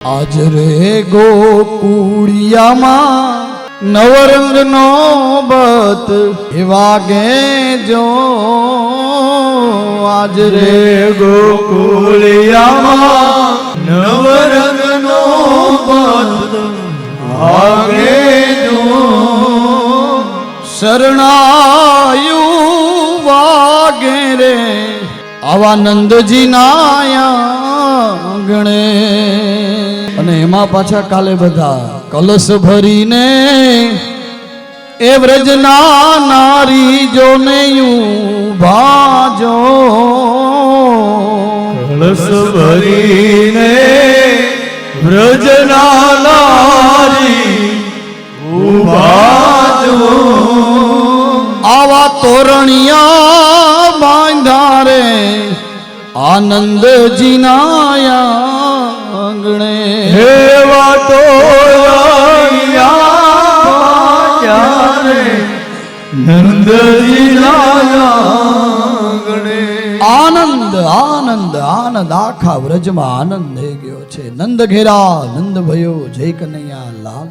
આજ રે ગોકુળિયામાં નવરંગનો બત વાગે જો આજ રે ગોકુળિયામાં નવરંગનો બત વાગે જો શરણાયું વાગે રે આવા નંદજી આંગણે અને એમાં પાછા કાલે બધા કલશ ભરીને એ વ્રજના નારી જોને ભાજો કળશ ભરીને વ્રજના નારી ઉભાજો આવા તોરણિયા બાંધા રે આનંદજીના આંગણે હેવા તોરણિયા રે નંદજીના આંગણે આનંદ આનંદ આનંદ આખા વ્રજમાં આનંદ થઈ ગયો છે. નંદ ઘેરા નંદ ભયો જય કનૈયા લાલ.